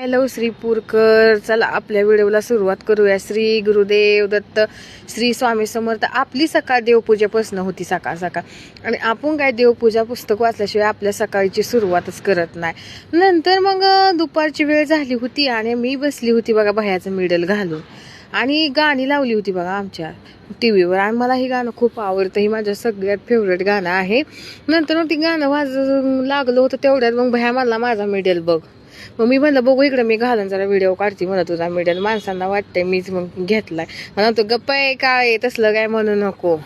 Hello श्रीपूरकर, चला आपल्या व्हिडिओला सुरुवात करूया. श्री गुरुदेव दत्त, श्री स्वामी समर्थ. आपली सकाळ देवपूजेपासून होती सकाळ सकाळ आणि आपण काय देवपूजा पुस्तक वाचल्याशिवाय आपल्या सकाळची सुरुवातच करत नाही. नंतर मग दुपारची वेळ झाली होती आणि मी बसली होती बघा बाह्याचं मिडल घालून आणि गाणी लावली होती बघा आमच्या टीव्हीवर. आणि मला हे गाणं खूप आवडतं, हे माझं सगळ्यात फेवरेट गाणं आहे. नंतर मग ती गाणं लागलं होतं तेवढ्यात मग भया मला माझा मिडल बघ. मग मी म्हणलं बघू इकडे मी घालून जरा व्हिडिओ काढते म्हणत तुझा मिडल. माणसांना वाटतंय मीच मग घेतलाय. म्हणतो गप्प आहे काय तसलं काय म्हणू नको.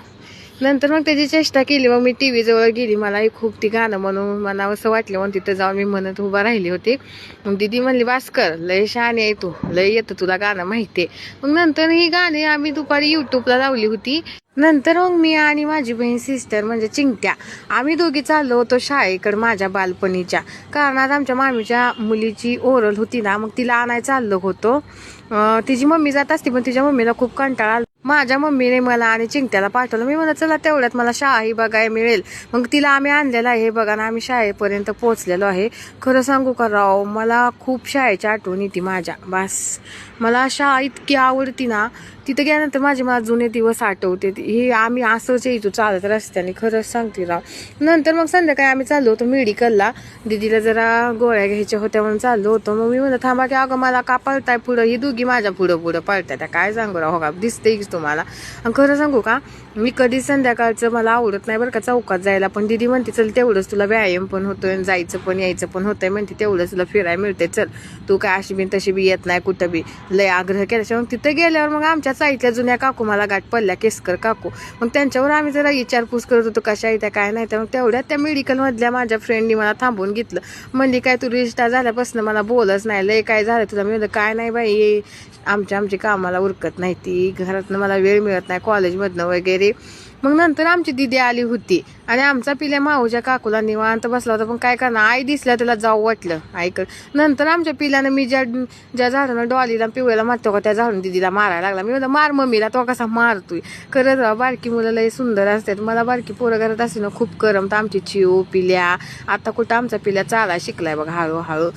नंतर मग त्याची चेष्टा केली. मग मी टीव्ही जवळ गेली, मलाही खूप ती गाणं म्हणून मला असं वाटलं म्हणून तिथं जाऊन मी म्हणत उभा राहिली होती. मग दीदी म्हणली भास्कर लय शहाणी आहे तू, लय येतं तुला गाणं माहितीये. मग नंतर ही गाणी आम्ही दुपारी युट्यूबला लावली होती. नंतर मग मी आणि माझी बहीण सिस्टर म्हणजे चिंट्या आम्ही दोघी चाललो होतो शाळेकडे माझ्या बालपणीच्या. कारण आज आमच्या मामीच्या मुलीची ओरल होती ना, मग तिला आणायला चाललो होतो. तिची मम्मी जात असती पण तिच्या मम्मीला खूप कंटाळा. माझ्या मम्मीने मला आणि चिंट्याला पाठवलं. मी म्हणलं चला तेवढ्यात मला शाळाही बघायला मिळेल. मग तिला आम्ही आणलेलं आहे बघा ना, आम्ही शाळेपर्यंत पोहोचलेलो आहे. खरं सांगू का राव, मला खूप शाळेची आठवण येते माझ्या. बस मला शाळा इतकी आवडती ना, तिथं गेल्यानंतर मला जुने दिवस आठवते. हे आम्ही असंच यायचो चालत रस्त्याने, खरंच सांगते राव. नंतर मग संध्याकाळी आम्ही चाललो होतो मेडिकलला, दीदीला जरा गोळ्या घ्यायच्या होत्या म्हणून चाललो होतो. मग मी म्हणलं थांबा की अगं मला का पळताय पुढं, ही दोघी माझ्या पुढं पळताय त्या. काय सांगू राव, हो का दिसते की तुम्हाला. आणि खरं सांगू का, मी कधी संध्याकाळचं मला आवडत नाही बरं का चौकात जायला. पण दीदी म्हणते चल तेवढंच तुला व्यायाम पण होतोय, जायचं पण यायचं पण होतंय. म्हणते तेवढंच तुला फिरायला मिळते, चल तू काय अशी बी तशी बी येत नाही कुठं बी. लय आग्रह केल्याशिवाय मग तिथं गेल्यावर मग आमच्या साईडच्या जुन्या काकू मला गाठ पडल्या, केसकर काकू. मग त्यांच्यावर आम्ही जरा विचारपूस करत होतो कशा येत्या काय नाही. तर मग तेवढ्यात त्या मेडिकल मधल्या माझ्या फ्रेंडनी मला थांबवून घेतलं. म्हणली काय तू रिस्टार झाल्यापासून मला बोलच नाही, लय काय झालं तुला. मी म्हणलं काय नाही बाई, आमची कामाला उरकत नाही, ती घरातनं मला वेळ मिळत नाही कॉलेजमधनं वगैरे. मग नंतर आमची दिदी आली होती आणि आमचा पिल्या माऊच्या काकूला निवांत बसला होता. पण काय करणार, आई दिसल्या त्याला जाऊ वाटलं आईकडे. नंतर आमच्या पिल्यानं मी ज्या झाडानं डॉलीला पिवळ्याला मारतो का त्या झाडून दिदीला मारायला लागला. मी म्हणलं मार मम्मीला, तो कसा मारतोय. खरंच राव, बारकी मुलं लय सुंदर असतात. मला बारकी पोरं घरात असते ना खूप करमत. आमची चिव पिल्या आता कुठं आमचा पिल्या चालाय शिकलाय बघा हळूहळू.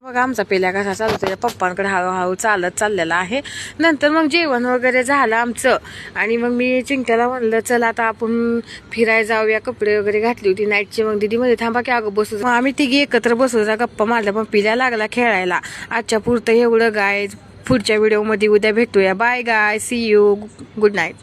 मग आमचा पिल्या कसा चालू त्याच्या पप्पांकडे हळूहळू चालत चाललेला आहे. नंतर मग जेवण वगैरे झालं आमचं आणि मग मी चिंट्याला म्हणलं चला आता आपण फिरायला जाऊया. कपडे वगैरे घातली होती नाईटची. मग दीदी मध्ये थांबा की अगं बसू. मग आम्ही तिघी एकत्र बसू गप्पा मारल्या. पण पिल्या लागला खेळायला. आजच्या पुरतं एवढं गाय. पुढच्या व्हिडिओमध्ये उद्या भेटूया. Bye guy, see you, good night.